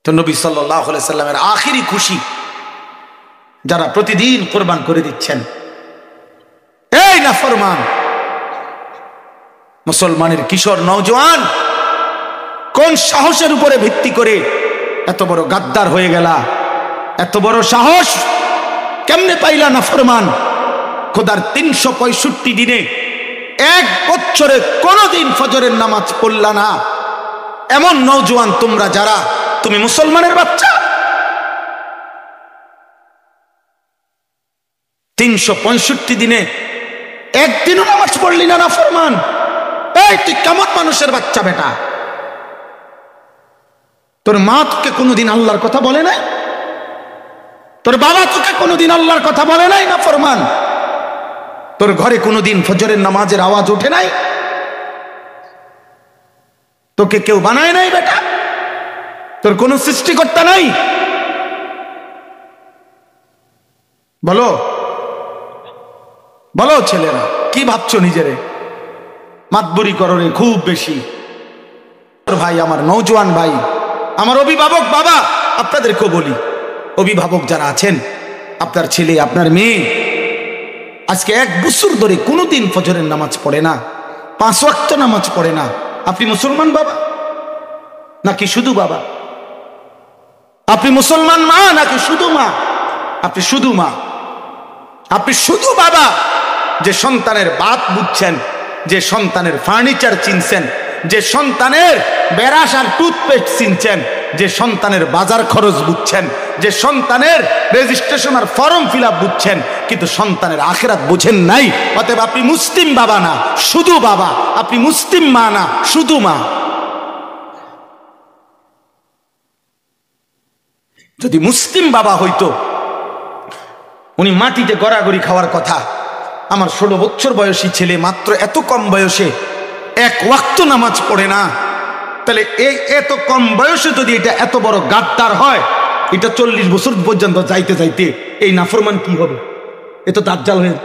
তো নবী সাল্লাল্লাহু আলাইহি সাল্লামের আখিরি খুশি যারা প্রতিদিন কোরবান করে দিচ্ছেন, এই নাফরমান মুসলমানের কিশোর নওজোয়ান, কোন সাহসের উপরে ভিত্তি করে এত বড় গাদ্দার হয়ে গেলা? এত বড় সাহস কেমনে পাইলা নাফরমান? খোদার 365 দিনে এক বছরে কোনদিন ফজরের নামাজ পড়লা না এমন নওজোয়ান তোমরা যারা, তুমি মুসলমানের বাচ্চা। 365 দিনে একদিনও নামাজ পড়লি না নাফরমান। এই তুই কেমন মানুষের বাচ্চা বেটা? তোর মা তোকে কোনোদিন আল্লাহর কথা বলে নাই? তোর বাবা তোকে কোনোদিন আল্লাহর কথা বলে নাই নাফরমান? তোর ঘরে কোনোদিন ফজরের নামাজের আওয়াজ ওঠে নাই? তোকে কেউ বানায় নাই বেটা? তোর কোনো সৃষ্টিকর্তা নাই? বলো বলো ছেলেরা, কি ভাবছো নিজেরে? মাতবুরি করো রে খুব বেশি। ভাই আমার, নওজোয়ান ভাই আমার, অভিভাবক বাবা, আপনাদেরকেও বলি, অভিভাবক যারা আছেন, আপনার ছেলে আপনার মেয়ে আজকে 1 বছর ধরে কোনোদিন ফজরের নামাজ পড়ে না, 5 ওয়াক্ত নামাজ পড়ে না, আপনি মুসলমান বাবা নাকি শুধু বাবা? আপনি মুসলমান মা নাকি শুধু মা? আপনি শুধু মা, আপনি শুধু বাবা। যে সন্তানের বাত বুঝছেন, যে সন্তানের ফার্নিচার চিনছেন, যে সন্তানের বেরাস আর টুথপেস্ট চিনছেন, যে সন্তানের বাজার খরচ বুঝছেন, যে সন্তানের রেজিস্ট্রেশন আর ফর্ম ফিল আপ বুঝছেন, কিন্তু সন্তানের আখিরাত বুঝেন নাই। অতএব আপনি মুসলিম বাবা না শুধু বাবা, আপনি মুসলিম মা না শুধু মা। যদি মুসলিম বাবা হইতো, উনি মাটিতে গড়াগড়ি খাওয়ার কথা। আমার 16 বছর বয়সী ছেলে মাত্র এত কম বয়সে 1 ওয়াক্ত নামাজ পড়ে না, তাহলে এই এত কম বয়সে যদি এটা এত বড় গাদ্দার হয়, এটা 40 বছর পর্যন্ত যাইতে যাইতে এই নাফরমান কি হবে? এ তো দাজ্জাল হয়ে।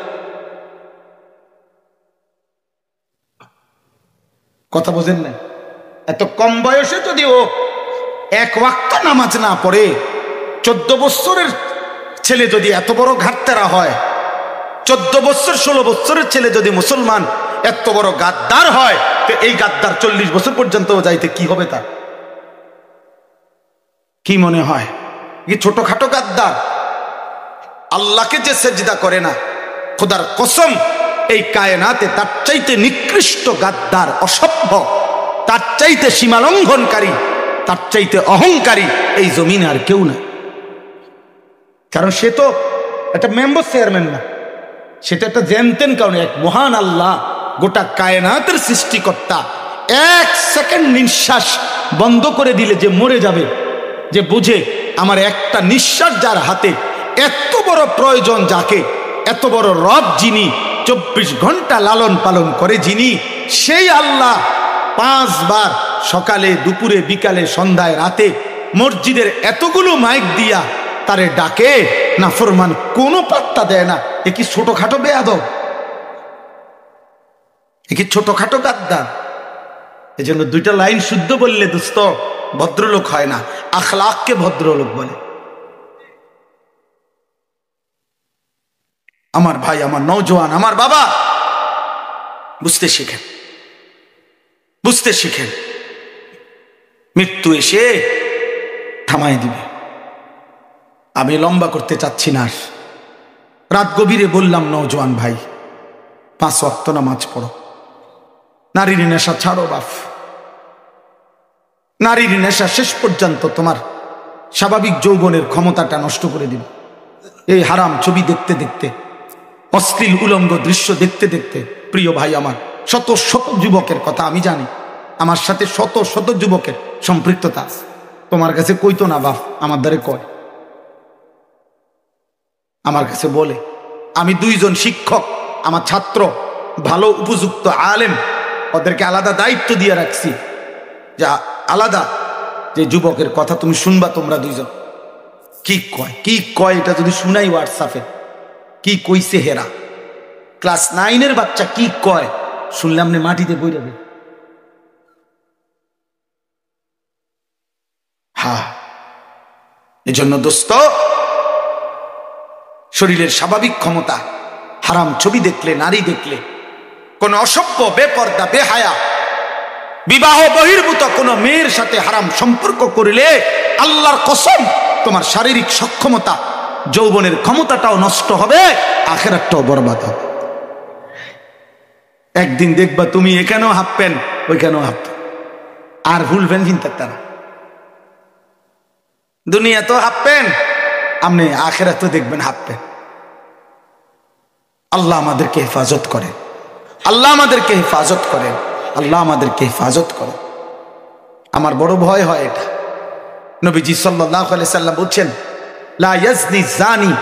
কথা বোঝেন না? এত কম বয়সে যদি ও 1 ওয়াক্ত নামাজ না পড়ে, 14 বছরের ছেলে যদি এত বড় ঘাটতেরা হয়, 14 বছর 16 বছরের ছেলে যদি মুসলমান এত বড় গাদ্দার হয়, তো এই গাদ্দার 40 বছর পর্যন্ত যাইতে কি হবে? তার কি মনে হয়? কি ছোটখাটো গাদ্দার? আল্লাহকে যে সেজদা করে না, খোদার কসম এই কায়নাতে তার চাইতে নিকৃষ্ট গাদ্দার, অসভ্য, তার চাইতে সীমালঙ্ঘনকারী, তার চাইতে অহংকারী এই জমিনে আর কেউ না। কারণ সে তো একটা মেম্বার চেয়ারম্যান না, সেটা একটা জানতেন কারণ এক মহান আল্লাহ, গোটা কায়নাতের সৃষ্টিকর্তা। 1 সেকেন্ড নিঃশ্বাস বন্ধ করে দিলে যে মরে যাবে, যে বুঝে আমার একটা নিঃশ্বাস যার হাতে, এত বড় প্রয়োজন যাকে, এত বড় রব যিনি 24 ঘন্টা লালন পালন করে যিনি, সেই আল্লাহ 5 বার সকালে, দুপুরে, বিকালে, সন্ধ্যায়, রাতে মসজিদের এতগুলো মাইক দিয়া তারে ডাকে, নাফরমান কোনো পাত্তা দেয় না। এ কি ছোটখাটো বেয়াদব? এ কি ছোটখাটো গাদ্দার? এই জন্য 2টা লাইন শুদ্ধ বললে দোস্ত ভদ্রলোক হয় না, আখলাককে ভদ্রলোক বলে। আমার ভাই, আমার নওজোয়ান, আমার বাবা, বুঝতে শিখেন, বুঝতে শিখেন। মৃত্যু এসে থামাই দিবে। আমি লম্বা করতে চাচ্ছি না। রাত গভীরে বললাম, নওজোয়ান ভাই 5 ওয়াক্ত নামাজ পড়ো, নারীর নেশা ছাড়ো বাপ। নারীর নেশা শেষ পর্যন্ত তোমার স্বাভাবিক যৌবনের ক্ষমতাটা নষ্ট করে দিবে। এই হারাম ছবি দেখতে দেখতে, অশ্লীল উলঙ্গ দৃশ্য দেখতে দেখতে, প্রিয় ভাই আমার, শত শত যুবকের কথা আমি জানি, আমার সাথে শত শত যুবকের সম্পৃক্ততা আছে। তোমার কাছে কইতো না বাপ, আমার দ্বারে কয়, আমার কাছে বলে। আমি 2 জন শিক্ষক, আমার ছাত্র ভালো উপযুক্ত আলেম, ওদেরকে আলাদা দায়িত্ব দিয়ে রাখছি, যা আলাদা যে যুবকের কথা তুমি শুনবা তোমরা 2 জন। কি কয় কি কয় এটা যদি শুনাই হোয়াটসঅ্যাপে, কি কইছে হেরা, ক্লাস 9-এর বাচ্চা কি কয় শুনলাম নে মাটিতে বই যাবে। হ্যাঁ, এজন্য দোস্ত, শরীরের স্বাভাবিক ক্ষমতা, হারাম ছবি দেখলে, নারী দেখলে, কোন অসভ্য, বেপর্দা, বেহায়া, বিবাহ বহির্ভূত কোন মেয়ের সাথে হারাম সম্পর্ক করলে আল্লাহর কসম তোমার শারীরিক সক্ষমতা, যৌবনের ক্ষমতাটাও নষ্ট হবে, আখিরাতটাও বরবাদ হবে। একদিন দেখবা তুমি এখানেও হাফ প্যান্ট, ওইখানেও হাফ প্যান্ট, আর ভুলবেন চিন্তা না। দুনিয়া তো হাফ প্যান্ট, আপনি আখিরাত দেখবেন হাফ প্যান্ট। আল্লাহ আমাদেরকে হেফাজত করেন, আল্লাহ আমাদেরকে হেফাজত করেন, আল্লাহ আমাদেরকে হেফাজত করেন। আমার বড় ভয় হয় এটা। নবীজি সাল্লাল্লাহু আলাইহি সাল্লাম বলছেন, লা ইয়াজনি জানি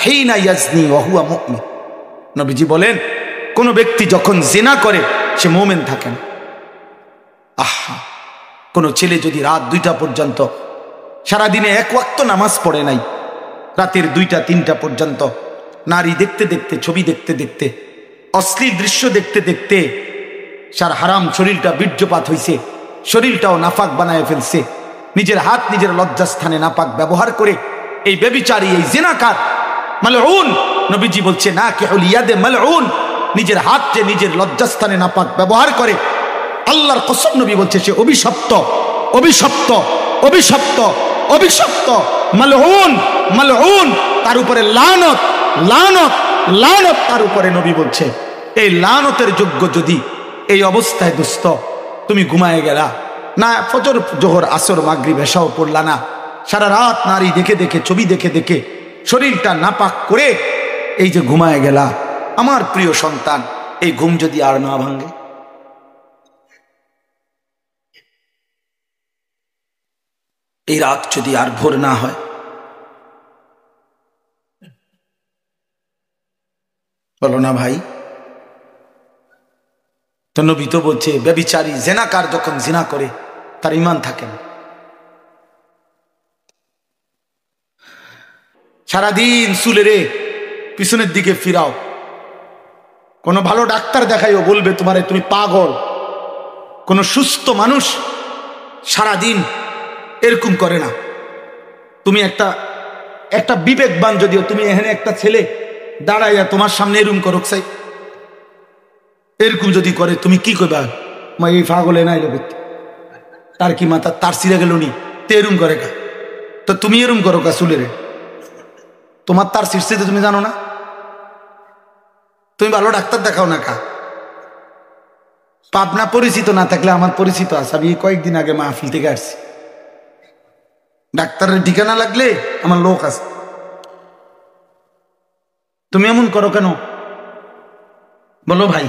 হিনা ইয়াজনি ওয়া হুয়া মুমিন। নবীজি বলেন, কোন ব্যক্তি যখন জিনা করে সে মুমিন থাকে না। আহা, কোন ছেলে যদি রাত 2টা পর্যন্ত, সারাদিনে এক ওয়াক্ত নামাজ পড়ে নাই, রাতের 2টা 3টা পর্যন্ত নারী দেখতে দেখতে, ছবি দেখতে দেখতে, অশ্লীল দৃশ্য দেখতে দেখতে সার হারাম শরীরটা বীর্যপাত হইছে, শরীরটাও নাপাক বানায় ফেলছে, নিজের হাত নিজের লজ্জাস্থানে নাপাক ব্যবহার করে, এই ব্যভিচারী, এই জিনাকার মালউন। নবীজি বলছে, না কিহুল ইয়াদে মালউন, নিজের হাত যে নিজের লজ্জাস্থানে নাপাক ব্যবহার করে, আল্লাহর কসম নবী বলছে সে অভিশপ্ত, অভিশপ্ত, অভিশপ্ত, অভিশপ্ত, মালউন, মালউন, তার উপরে লানত, লানত, লানত তার উপরে। নবী বলছে এই লানতের যোগ্য যদি এই অবস্থায় দোস্ত তুমি ঘুমায় গেলা না, ফজর জোহর আসর মাগরিব এশাও পড়লা না, সারা রাত নারী দেখে দেখে, ছবি দেখে দেখে শরীরটা নাপাক করে এই যে ঘুমায় গেলা, আমার প্রিয় সন্তান, এই ঘুম যদি আর না ভাঙে, এই রাত যদি আর ভোর না হয়, বলো না ভাই? তো নবী তো বলছে ব্যভিচারী, জেনাকার যখন জিনা করে তার ঈমান থাকে না। সারাদিন চুলেরে পিছনের দিকে ফিরাও, কোন ভালো ডাক্তার দেখাইও, বলবে তোমারে তুমি পাগল। কোন সুস্থ মানুষ সারাদিন এরকম করে না। তুমি একটা বিবেকবান, যদিও তুমি এখানে একটা ছেলে দাঁড়াইয়া তোমার সামনে এরকম করো, চাই এরকম যদি করে, তুমি কি করবা? মা এই পাগলে নাই লোক, তার কি মাথা তার ছিঁড়ে গেল নি, তো এরম করে কা? তো তুমি এরম করো কা চুলেরে? তোমার তার ছিঁড়ছে তো তুমি জানো না? তুমি ভালো ডাক্তার দেখাও না কা? পাবনা পরিচিত না থাকলে আমার পরিচিত আছে, আমি কয়েকদিন আগে মাহফিল থেকে আসছি, ডাক্তারের ঠিকানা লাগলে আমার লোক আছে। তুমি এমন করো কেন বলো ভাই?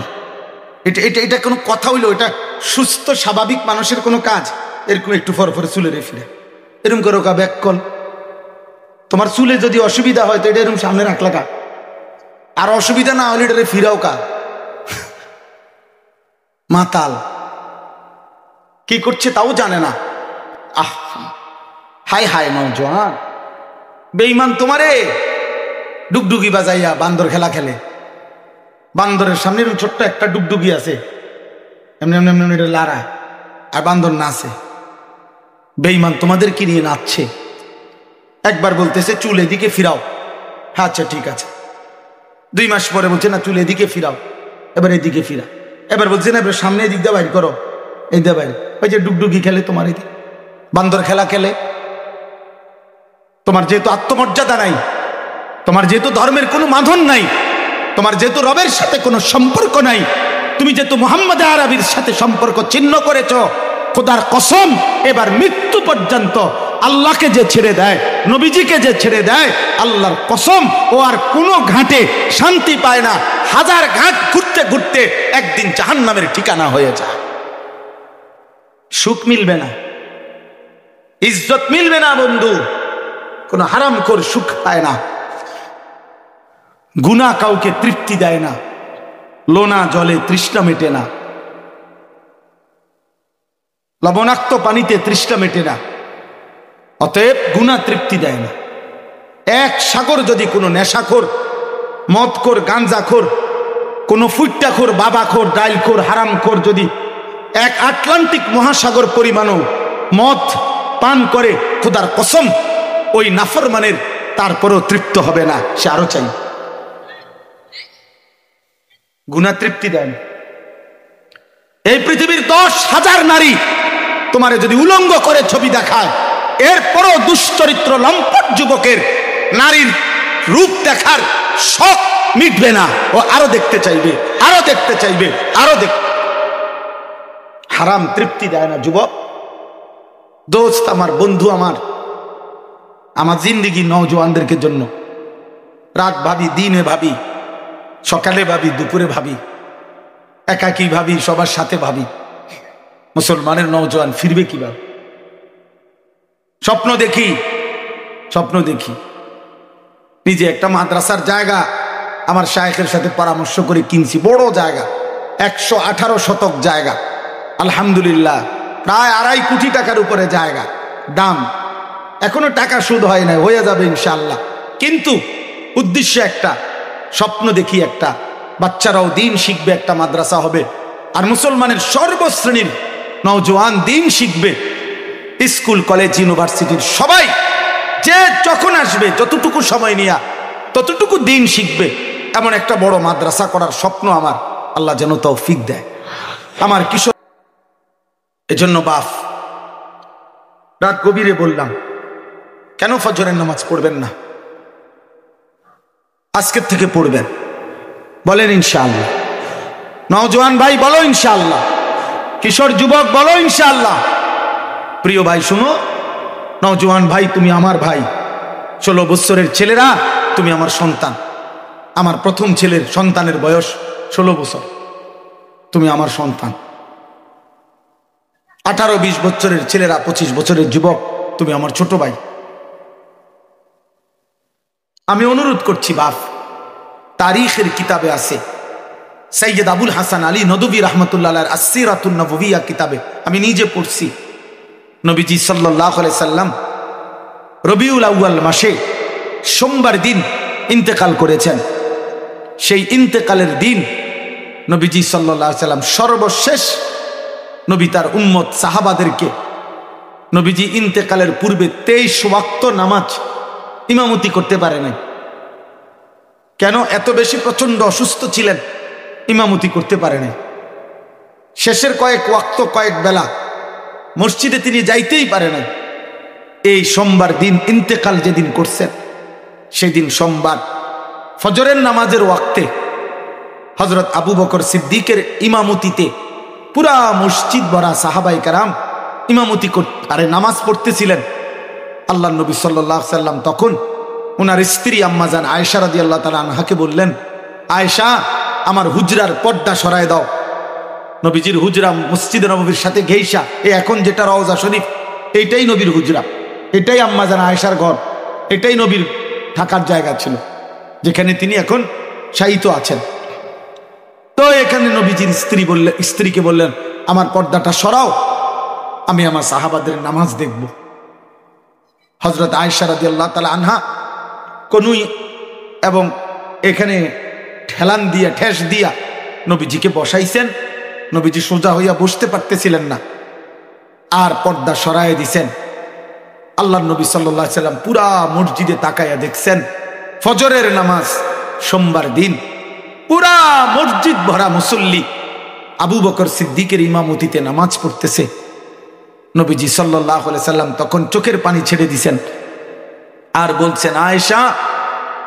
এটা এটা এটা কোনো কথা হইলো? এটা সুস্থ স্বাভাবিক মানুষের কোনো কাজ? এরকম একটু ফরফরে চুলে ফিরে এরকম করো কা? Back call. তোমার চুলে যদি অসুবিধা হয় তো এটা এরকম সামনে রাখলা কা? আর অসুবিধা না হলে এটা ফিরাও কা? মাতাল কি করছে তাও জানে না। আহ, হাই হাই নওজোয়ান বেঈমান, তোমারে ডুগডুগি বাজাইয়া বান্দর খেলা খেলে। বান্দরের সামনে এরকম ছোট্ট একটা ডুগডুগি আছে, এমনি এমনি এমনি এটা লারা, আর বান্দর নাচে। বেঈমান তোমাদেরকে নিয়ে নাচছে। একবার বলতেছে চুল এদিকে ফিরাও, হ্যাঁ আচ্ছা ঠিক আছে। 2 মাস পরে বলছে না চুল এদিকে ফিরাও, এবার এদিকে ফিরা। এবার বলছে না এবার সামনে এদিক দিয়ে বাইর করো, এই দিয়ে বাইরে। ওই যে ডুগডুগি খেলে তোমার এদিকে, বান্দর খেলা খেলে। তোমার যেহেতু আত্মমর্যাদা নাই, তোমার যেহেতু ধর্মের কোনো বাঁধন নাই, তোমার যেহেতু রবের সাথে কোনো সম্পর্ক নাই, তুমি যেহেতু মুহাম্মদ আরবির সাথে সম্পর্ক ছিন্ন করেছ, খোদার কসম এবার মৃত্যু পর্যন্ত আল্লাহকে যে ছেড়ে দেয়, নবীজিকে যে ছেড়ে দেয়, আল্লাহর কসম ও আর কোনো ঘাটে শান্তি পায় না। 1000 ঘাট ঘুরতে ঘুরতে একদিন জাহান্নামের ঠিকানা হয়ে যায়। সুখ মিলবে না, ইজ্জত মিলবে না বন্ধু। কোন হারামখোর সুখ পায় না, গুনাহ কাউকে তৃপ্তি দেয় না, লোনা জলে তৃষ্ণা মেটে না, লবণাক্ত পানিতে তৃষ্ণা মেটে না। অতএব গুনাহ তৃপ্তি দেয় না। এক সাগর যদি কোনো নেশাখোর, মদখোর, গাঞ্জাখোর, কোনো ফুট্টাখোর, বাবাখোর, ডাইলখোর, হারামখোর যদি এক আটলান্টিক মহাসাগর পরিমাণও মদ পান করে, খোদার কসম ওই নাফরমানের তারপরও তৃপ্ত হবে না, সে আরো চাই। গুনাহ তৃপ্তি দেন। এই পৃথিবীর 10,000 নারী তোমারে যদি উলঙ্গ করে ছবি দেখায়, এরপরও দুশ্চরিত্র লম্পট যুবকের নারীর রূপ দেখার শখ মিটবে না, ও আরো দেখতে চাইবে, আরো দেখতে চাইবে, আরো হারাম তৃপ্তি দেয় না যুবক। দোস্ত আমার, বন্ধু আমার, আমার জিন্দেগি নওজোয়ানদেরকে জন্য। রাত ভাবি, দিনে ভাবি, সকালে ভাবি, দুপুরে ভাবি, একাকী ভাবি, সবার সাথে ভাবি, মুসলমানের নওজোয়ান ফিরবে কিভাবে। স্বপ্ন দেখি, স্বপ্ন দেখি। নিজে একটা মাদ্রাসার জায়গা আমার শায়েখের সাথে পরামর্শ করে কিনছি, বড় জায়গা, 118 শতক জায়গা, আলহামদুলিল্লাহ প্রায় 2.5 কোটি টাকার উপরে জায়গা দাম। এখনো টাকা সুদ হয় না, হয়ে যাবে ইনশাআল্লাহ। কিন্তু উদ্দেশ্য একটা, স্বপ্ন দেখি একটা, বাচ্চারাও দিন শিখবে, একটা মাদ্রাসা হবে, আর মুসলমানের সর্বশ্রেণীর নওজোয়ান দিন শিখবে। স্কুল, কলেজ, ইউনিভার্সিটির সবাই যে যখন আসবে, যতটুকু সময় নিয়ে ততটুকু দিন শিখবে, এমন একটা বড় মাদ্রাসা করার স্বপ্ন আমার। আল্লাহ যেন তৌফিক দেয় আমার কিশোর। এজন্য বাপ, রাত গভীরে বললাম, কেন ফজরের নামাজ পড়বেন না? আজকের থেকে পড়বেন, বলেন ইনশাআল্লাহ। নওজোয়ান ভাই বলো ইনশাআল্লাহ, কিশোর যুবক বলো ইনশাআল্লাহ। প্রিয় ভাই শুনো, নওজোয়ান ভাই তুমি আমার ভাই, 16 বছরের ছেলেরা তুমি আমার সন্তান। আমার প্রথম ছেলের সন্তানের বয়স 16 বছর, তুমি আমার সন্তান। 18-20 বছরের ছেলেরা, 25 বছরের যুবক, তুমি আমার ছোট ভাই। আমি অনুরোধ করছি বাপ, তারিখের কিতাবে আছে, সৈয়দ আবুল হাসান আলী নদভী রহমতুল্লাহ আলাইহির আস-সিরাতুন নববিয়্যা কিতাবে আমি নিজে পড়ছি, নবীজি সাল্লাল্লাহু আলাইহি সাল্লাম রবিউল আউয়াল মাসে সোমবার দিন ইন্তেকাল করেছেন। সেই ইন্তেকালের দিন নবীজি সাল্লাল্লাহু আলাইহি সাল্লাম সর্বশেষ নবী তার উম্মত সাহাবাদেরকে, নবীজি ইন্তেকালের পূর্বে 23 ওয়াক্ত নামাজ ইমামতি করতে পারে নাই। কেন? এত বেশি প্রচন্ড অসুস্থ ছিলেন, ইমামতি করতে পারে নাই। শেষের কয়েক ওয়াক্ত, কয়েক বেলা মসজিদে তিনি যাইতেই পারে নাই। এই সোমবার দিন ইন্তেকাল যেদিন করছেন, সেদিন সোমবার ফজরের নামাজের ওয়াক্তে হযরত আবু বকর সিদ্দিকের ইমামতিতে পুরা মসজিদ ভরা সাহাবায়ে কেরাম ইমামতি করতে নামাজ পড়তেছিলেন। আল্লাহর নবী সাল্লাল্লাহু আলাইহি সাল্লাম তখন ওনার স্ত্রী আম্মাজান আয়েশা রাদিয়াল্লাহু তাআলা আনহাকে বললেন, আয়েশা, আমার হুজরার পর্দা সরায় দাও। নবীজির হুজরা মসজিদে নববীর সাথে ঘেইসা, এখন যেটা রওজা শরীফ, এইটাই নবীর হুজরা, এটাই আম্মাজান আয়েশার ঘর, এটাই নবীর থাকার জায়গা ছিল, যেখানে তিনি এখন শায়িত আছেন। তো এখানে নবীজির স্ত্রীকে বললেন, আমার পর্দাটা সরাও, আমি আমার সাহাবাদের নামাজ দেখব। হযরত আয়েশা রাদিয়াল্লাহু তাআলা আনহা কনুই এবং এখানে ঠেলান দিয়া, ঠেস দিয়া নবীজিকে বসাইছেন। নবীজি সোজা হইয়া বসতে পারতেছিলেন না, আর পর্দা সরায় দিছেন। আল্লাহর নবী সাল্লাল্লাহু আলাইহি সাল্লাম পুরা মসজিদে তাকায়া দেখছেন, ফজরের নামাজ সোমবার দিন পুরা মসজিদ ভরা মুসল্লি আবু বকর সিদ্দিকের ইমামতিতে নামাজ পড়তেছে। নবীজি সাল্লাল্লাহু আলাইহি সাল্লাম তখন চোখের পানি ছেড়ে দিছেন আর বলছেন, আয়েশা,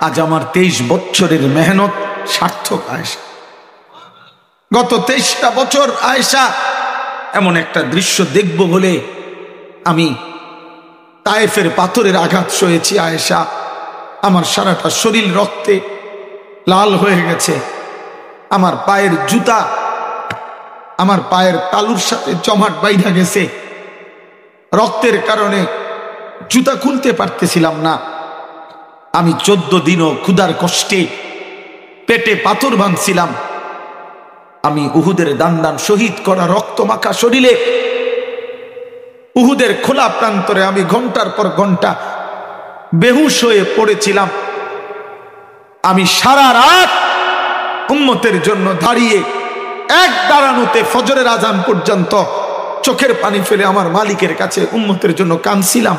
আজ আমার 23 বছরের মেহনত সার্থক। আয়েশা, গত 23টা বছর আয়েশা এমন একটা দৃশ্য দেখব বলে আমি তায়েফের পাথরের আঘাত সয়েছি। আয়েশা, আমার সারাটা শরীর রক্তে লাল হয়ে গেছে, আমার পায়ের জুতা আমার পায়ের তালুর সাথে জমাট বাইধা গেছে, রক্তের কারণে জুতা খুলতে পারতেছিলাম না। আমি 14 দিনও ক্ষুধার কষ্টে পেটে পাথর বাঁধছিলাম। আমি উহুদের দান শহীদ করা রক্ত মাখা শরীরে, উহুদের খোলা প্রান্তরে আমি ঘন্টার পর ঘন্টা বেহুশ হয়ে পড়েছিলাম। আমি সারা রাত উম্মতের জন্য দাঁড়িয়ে এক দাঁড়ানোতে ফজরের আজান পর্যন্ত চোখের পানি ফেলে আমার মালিকের কাছে উম্মতের জন্য কাঁদছিলাম।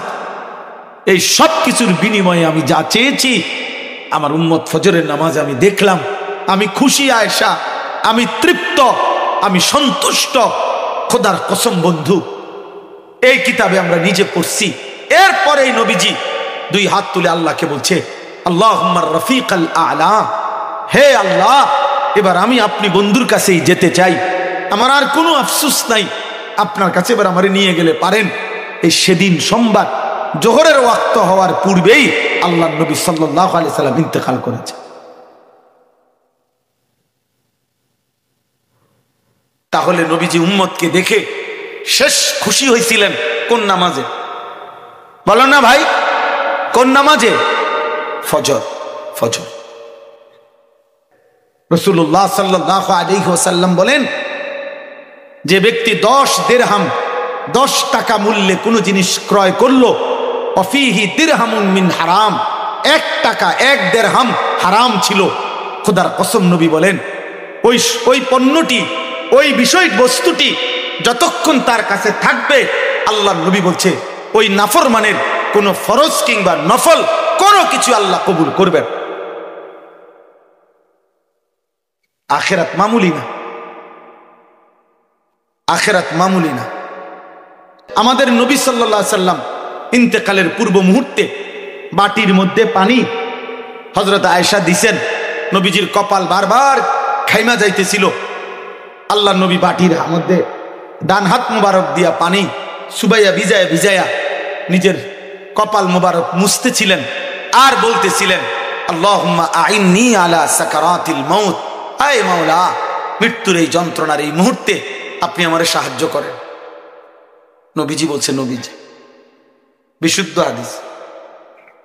এই সব কিছুর বিনিময়ে আমি যা চেয়েছি, আমার উম্মত ফজরের নামাজ আমি দেখলাম, আমি খুশি আয়েশা, আমি তৃপ্ত, আমি সন্তুষ্ট। খোদার কসম বন্ধু, এই কিতাবে আমরা নিজে পড়ছি। এরপরে এই নবীজি দুই হাত তুলে আল্লাহকে বলছে, আল্লাহুম্মা রফিকাল আলা, হে আল্লাহ, এবার আমি আপনি বন্ধুর কাছেই যেতে চাই, আমার আর কোনো আফসোস নাই, আপনার কাছে এবার আমারে নিয়ে গেলে পারেন। এই সেদিন সোমবার জোহরের ওয়াক্ত হওয়ার পূর্বেই আল্লাহ নবী সাল্লাল্লাহু আলাইহি সাল্লাম ইন্তেকাল করেছে। তাহলে নবীজি উম্মতকে দেখে শেষ খুশি হয়েছিলেন কোন নামাজে? বলো না ভাই, কোন নামাজে? ফজর। ফজর। রাসূলুল্লাহ সাল্লাল্লাহু আলাইহি ওয়াসাল্লাম বলেন, যে ব্যক্তি 10 দিরহাম 10 টাকা মূল্যে কোনো জিনিস ক্রয় করলো, অফিহি দিরহামুন মিন হারাম, 1 টাকা 1 দিরহাম হারাম ছিল। খোদার কসম নবী বলেন, ওই পণ্যটি, ওই বিষয় বস্তুটি যতক্ষণ তার কাছে থাকবে, আল্লাহ নবী বলছে ওই নাফরমানের কোন ফরজ কিংবা নফল কোনো কিছু আল্লাহ কবুল করবেন। আখিরাত মামুলি না, আখিরাত মামুলি না। আমাদের নবী সাল্লাল্লাহু আলাইহি সাল্লাম ইন্তেকালের পূর্ব মুহূর্তে বাটির মধ্যে পানি হযরত আয়েশা দিছেন। নবীজির কপাল বারবার খাইমা যাইতেছিল। আল্লাহ নবী বাটির মধ্যে ডান হাত মুবারক দিয়া পানি সুবাইয়া ভিজায়া ভিজায়া নিজের কপাল মুবারক মুছতেছিলেন আর বলতেছিলেন, আল্লাহুম্মা আইন্নি আলা সাকারাতিল মাউত, আয় মাওলা, মৃত্যুর এই যন্ত্রণার এই মুহূর্তে আপনি আমারে সাহায্য করেন। নবীজি বলছে, নবীজি বিশুদ্ধ হাদিস,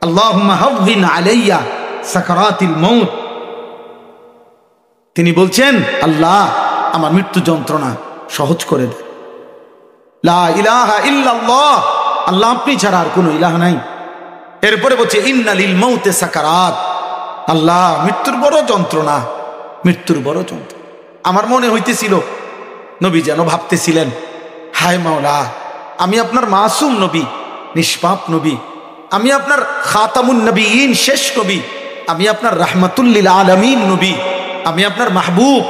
আল্লাহুম্মা হাওবিন আলাইয়া সাকারাতিল মাউত, তিনি বলছেন, আল্লাহ আমার মৃত্যু যন্ত্রণা সহজ করে দেন। লা ইলাহা ইল্লাল্লাহ, আল্লাহ আপনি ছাড়া আর কোনো ইলাহ নাই। এরপরে বলছে, ইন্না লিল মাউতে সাকারাত, আল্লাহ মৃত্যুর বড় যন্ত্রণা, মৃত্যুর বড় যন্ত্রণা। আমার মনে হইতেছিল নবী যেন ভাবতেছিলেন, হায় মাওলা, আমি আপনার মাসুম নবী, নিষ্পাপ নবী, আমি আপনার খাতামুন নবীন, শেষ নবী, আমি আপনার রাহমাতুল লিল আলামিন নবী, আমি আপনার মাহবুব,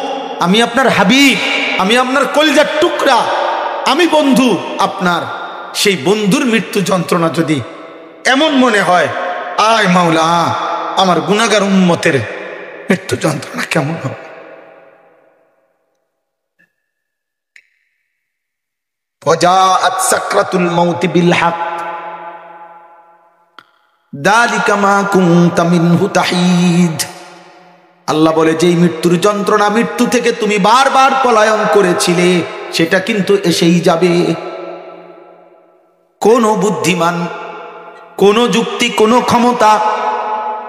আমি আপনার হাবিব, আমি আপনার কলিজার টুকরা, আমি বন্ধু আপনার। সেই বন্ধুর মৃত্যু যন্ত্রণা যদি এমন মনে হয়, আয় মাওলা, আমার গুনাহগার উম্মতের মৃত্যু যন্ত্রণা কেমন হবে? ফাজাআত সাকরাতুল মাউত বিল হক, যালিকা মা কুনতা মিনহু তাহিদ। আল্লাহ বলে, যেই মৃত্যুর যন্ত্রণা, মৃত্যু থেকে তুমি বারবার পলায়ন করেছিলে, সেটা কিন্তু এসেই যাবে। কোন বুদ্ধিমান, কোন যুক্তি, কোন ক্ষমতা,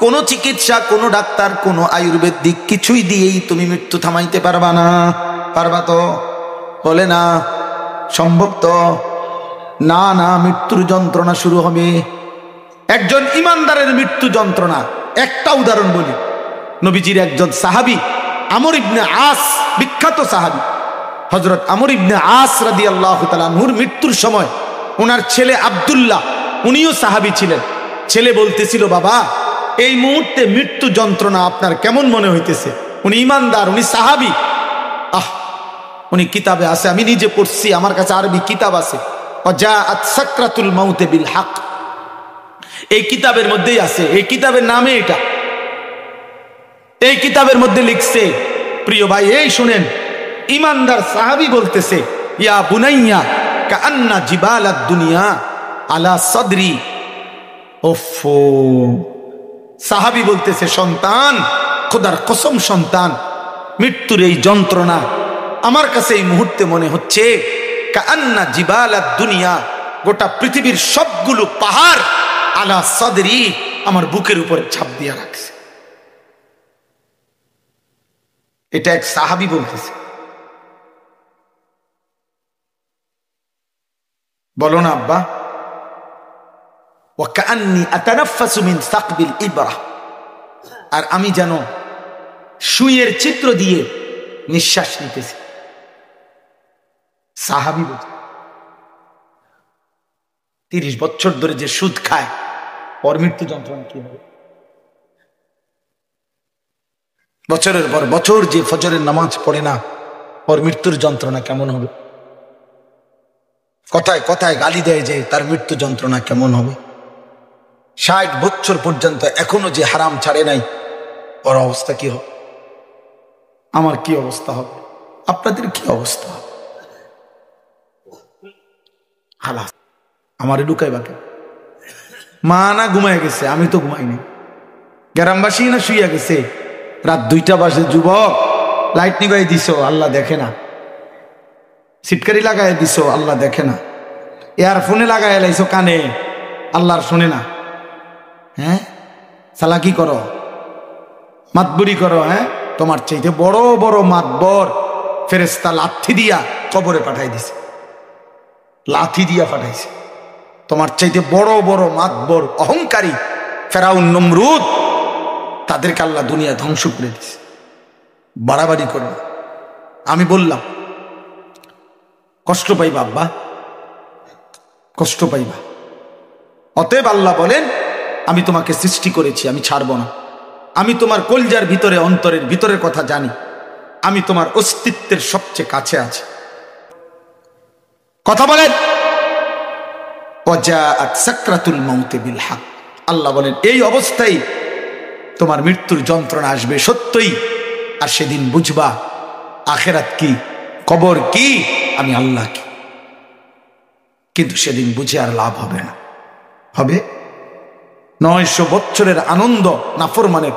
কোন চিকিৎসা, কোন ডাক্তার, কোন আয়ুর্বেদিক কিছুই দিয়েই তুমি মৃত্যু থামাইতে পারবা না। পারবা তো? বলে না, সম্ভব তো না। না, মৃত্যুর যন্ত্রণা শুরু হবে। একজন ইমানদারের মৃত্যু যন্ত্রণা, একটা উদাহরণ বলি। নবীজির একজন সাহাবী আমর ইবনে আস, বিখ্যাত সাহাবী হযরত আমর ইবনে আস রাদিয়াল্লাহু তাআলা আনহুর মৃত্যুর সময় ওনার ছেলে আব্দুল্লাহ, উনিও সাহাবী ছিলেন, ছেলে বলতেছিল, বাবা এই মুহূর্তে মৃত্যু যন্ত্রণা আপনার কেমন মনে হইতেছে? উনি ইমানদার, উনি সাহাবী। উনি কিতাবে আছে, আমি নিজে পড়ছি, আমার কাছে আরবি কিতাব আছে, ওয়াজাআত সাকরাতুল মাউত বিল হক, এই কিতাবের মধ্যেই আছে, এই কিতাবের নামে এটা, এই কিতাবের মধ্যে লিখছে। প্রিয় ভাই, এই শুনেন, ইমানদার সাহাবী বলতেছে, ইয়া বুনাইয়া কাআন্না জিবালাদ দুনিয়া আলা সাদরি। ওফো, সাহাবী বলতেছে, সন্তান, খোদার কসম সন্তান, মৃত্যুর এই যন্ত্রণা আমার কাছে এই মুহূর্তে মনে হচ্ছে কাআন্না জিবালাদ দুনিয়া, গোটা পৃথিবীর সবগুলো পাহাড় আলা সাদরি, আমার বুকের উপরে ছাপ দিয়া রাখছে। এটা এক সাহাবী বলতেছে। বলো না আব্বা, ওয়া কাআন্নী আতানাফাসু মিন সাকবিল ইবরা, আর আমি যেন সুইয়ের চিত্র দিয়ে নিঃশ্বাস নিতেছি। সাহাবী বলছে, 30 বছর ধরে যে সুদ খায়, ওর মৃত্যু যন্ত্রণা কি হবে? বছরের পর বছর যে ফজরের নামাজ পড়ে না, ওর মৃত্যুর যন্ত্রণা কেমন হবে? কথায় কথায় গালি দেয় যে তার মৃত্যু যন্ত্রণা কেমন হবে? 60 বছর পর্যন্ত এখনো যে হারাম ছাড়ে নাই, ওর অবস্থা কি হবে? আমার কি অবস্থা হবে? আপনাদের কি অবস্থা হবে? হালাস আমারে ঢুকাই বাকে। মা না ঘুমায় গেছে, আমি তো ঘুমাইনি। গ্রামবাসী না শুইয়া গেছে, রাত 2টা বাজে, যুবক লাইট নিভাই দিছো, আল্লাহ দেখে না। সিটকারি লাগাই দিছো, আল্লাহ দেখে না। ইয়ারফোনে লাগাই লাইছো কানে, আল্লাহর শোনে না। হ্যাঁ, চালাকি করো, মাতবুরি করো। হ্যাঁ, তোমার চাইতে বড় বড় মাতবর ফেরেশতা লাথি দিয়া কবরে পাঠাই দিছে, লাথি দিয়া পাঠাইছে। তোমার চাইতে বড় বড় মাতবর অহংকারী ফেরাউন নমরুদ, তাদেরকে আল্লাহ দুনিয়া ধ্বংস করে দিছে। বাড়াবাড়ি করবে। আমি বললাম কষ্ট পাইবা আব্বা, কষ্ট পাইবা। অতএব আল্লাহ বলেন, আমি তোমাকে সৃষ্টি করেছি, আমি ছাড়ব না। আমি তোমার কলজার ভিতরে, অন্তরের ভিতরের কথা জানি। আমি তোমার অস্তিত্বের সবচেয়ে কাছে আছি। কথা বলেন, ওয়াজাআত সাকরাতুল মাউত বিল হক। আল্লাহ বলেন এই অবস্থায় তোমার মৃত্যুর যন্ত্রণা আসবে সত্যই। আর সেদিন বুঝবা আখিরাত কি, কবর কি, আমি আল্লাহ কি। কিন্তু সেদিন বুঝে আর লাভ হবে না। হবে 900 বছরের আনন্দ নাফরমানের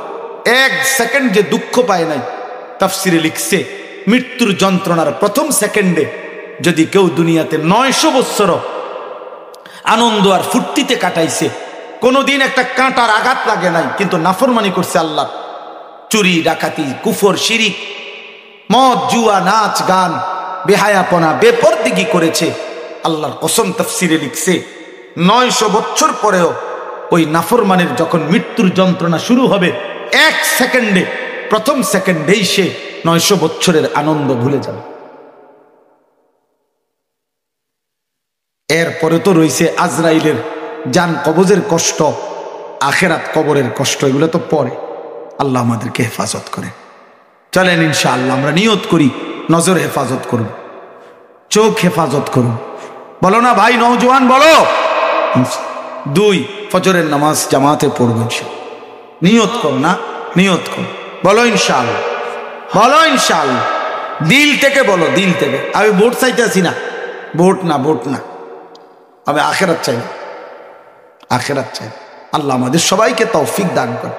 1 সেকেন্ড যে দুঃখ পায় নাই। তাফসিরে লিখছে, মৃত্যুর যন্ত্রণার প্রথম সেকেন্ডে যদি কেউ দুনিয়াতে 900 বছর আনন্দ আর ফুর্তিতে কাটাইছে, কোনোদিন একটা কাঁটার আঘাত লাগে নাই, কিন্তু নাফরমানি করছে আল্লাহ, চুরি ডাকাতি কুফর শিরিক মদ জুয়া নাচ গান বেহায়াপনা বেপরদিগি করেছে, আল্লাহর কসম তাফসিরে লিখছে 900 বছর পরেও ওই নাফরমানের যখন মৃত্যুর যন্ত্রণা শুরু হবে, 1 সেকেন্ডে, প্রথম সেকেন্ডেই সে 900 বছরের আনন্দ ভুলে যাবে। এরপরে তো রয়েছে আজরাইলের জান কবজের কষ্ট, আখেরাত কবরের কষ্ট, এগুলো তো পরে। আল্লাহ আমাদেরকে হেফাজত করে। চলেন ইনশাআল্লাহ আমরা নিয়ত করি, নজর হেফাজত করব, চোখ হেফাজত করব। বলো না ভাই নওজোয়ান, বলো। 2 ফজরের নামাজ জামাতে পড়ব ইনশাআল্লাহ। নিয়ত করো না, নিয়ত করো, বলো ইনশাআল্লাহ, বলো ইনশাআল্লাহ, দিল থেকে বলো, দিল থেকে। আমি ভোট চাইতেছি না, ভোট না, ভোট না, আমি আখিরাত চাই, আখিরাত চাই। আল্লাহ আমাদের সবাইকে তৌফিক দান করে।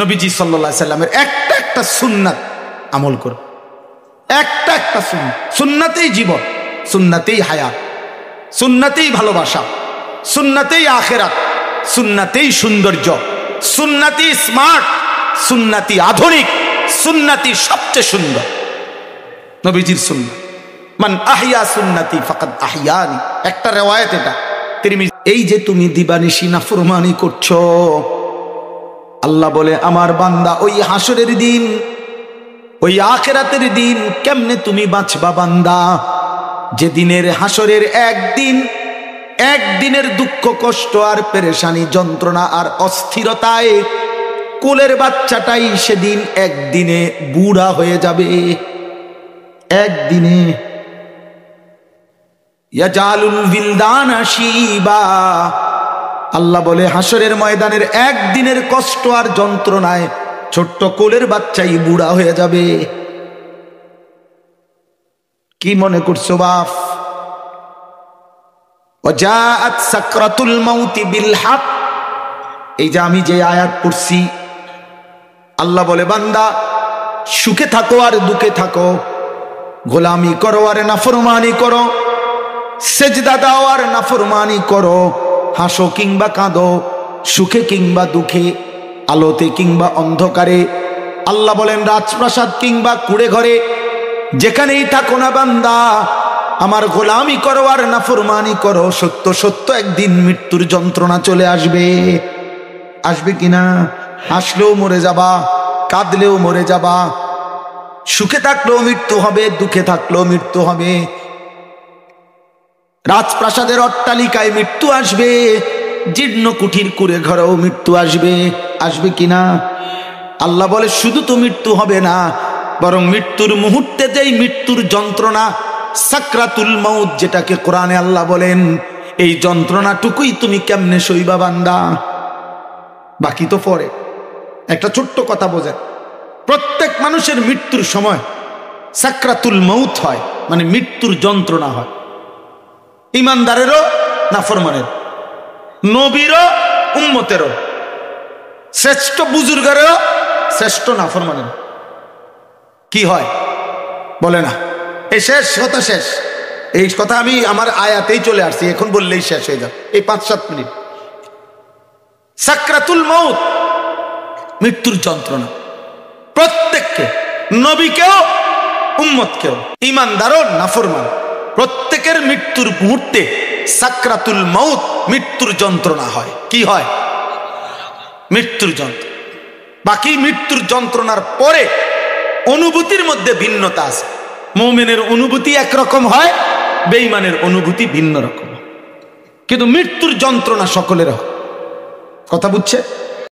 নবীজি সাল্লাল্লাহু আলাইহি সাল্লামের একটা একটা সুন্নাত আমল করো, একটা একটা সুন্নাত। সুন্নাতেই জীবন, সুন্নাতেই হায়াত, সুন্নাতেই ভালোবাসা, সুন্নাতেই আখিরাত, সুন্নাতেই সৌন্দর্য, সুন্নাতি স্মার্ট, সুন্নাতি আধুনিক, সুন্নাতি সবচেয়ে সুন্দর নবীজির সুন্নাত। মান আহইয়া সুন্নতি ফাকাদ আহইয়ানি, একটা রিওয়ায়াত এটা তিরমিজি। এই যে তুমি দিবানিশি নাফরমানি করছো, আল্লাহ বলে আমার বান্দা ওই হাসরের দিন, ওই আখিরাতের দিন কেমনে তুমি বাঁচবা বান্দা? যে দিনের হাসরের একদিনের দুঃখ কষ্ট আর পেরেশানি যন্ত্রণা আর অস্থিরতায় কোলের বাচ্চাটাই সেদিন একদিনে বুড়া হয়ে যাবে। একদিনে ইয়াজালুল বিলদানা শিবা, আল্লাহ বলে হাসরের ময়দানের একদিনের কষ্ট আর যন্ত্রণায় ছোট্ট কোলের বাচ্চাই বুড়া হয়ে যাবে। কি মনে করছো বাপ? ওয়াজাআত সাকরাতুল মাউতি বিল হক, এই যে আমি যে আয়াত পড়ছি, আল্লাহ বলে বান্দা সুখে থাকো আর দুঃখে থাকো, গোলামি করো আর নাফরমানি করো, সেজদা দাও আর নাফরমানি করো, হাসো কিংবা কাঁদো, সুখে কিংবা দুঃখে, আলোতে কিংবা অন্ধকারে। আল্লাহ বলেন রাজপ্রাসাদ কিংবা কুড়ে ঘরে, যেখানেই থাকো না বান্দা আমার গোলামি করো আর নাফরমানি করো, সত্য সত্য একদিন মৃত্যুর যন্ত্রণা চলে আসবে। আসবে কিনা? হাসলেও মরে যাবা, কাঁদলেও মরে যাবা, সুখে থাকলেও মৃত্যু হবে, দুঃখে থাকলেও মৃত্যু হবে। রাজপ্রাসাদের অট্টালিকায় মৃত্যু আসবে, জীর্ণ কুঠির কুড়ে ঘরেও মৃত্যু আসবে, আসবে কিনা? আল্লাহ বলে শুধু তো মৃত্যু হবে না, বরং মৃত্যুর মুহূর্তে যেই মৃত্যুর যন্ত্রণা সাকরাতুল মাউত, যেটাকে কোরআনে আল্লাহ বলেন, এই যন্ত্রণাটুকুই তুমি কেমনে সইবা বান্দা? বাকি তো পরে। একটা ছোট্ট কথা বোঝেন, প্রত্যেক মানুষের মৃত্যুর সময় সাকরাতুল মাউত হয়, মানে মৃত্যুর যন্ত্রণা হয়। ইমানদারেরও নাফরমানের, নবীরও উম্মতেরও, শ্রেষ্ঠ বুজুর্গেরও শ্রেষ্ঠ নাফরমানের। কি হয় বলে না? এই শেষ কথা, শেষ। এই কথা আমি আমার আয়াতেই চলে আসছি, এখন বললেই শেষ হয়ে যাবে এই 5-7 মিনিট। সাকরাতুল মাউত, মৃত্যুর যন্ত্রণা প্রত্যেককে, নবীকেও উম্মতকেও, ইমানদারও নাফরমান, প্রত্যেকের মৃত্যুর মুহূর্তে সাকরাতুল মাউত, মৃত্যুর যন্ত্রণা হয়। কি হয়? মৃত্যুর যন্ত্রণা। বাকি মৃত্যুর যন্ত্রণার পরে অনুভূতির মধ্যে ভিন্নতা আছে। মুমিনের অনুভূতি একরকম হয়, বেঈমানের অনুভূতি ভিন্ন রকম, কিন্তু মৃত্যুর যন্ত্রণা সকলের হয়। কথা বুঝছে?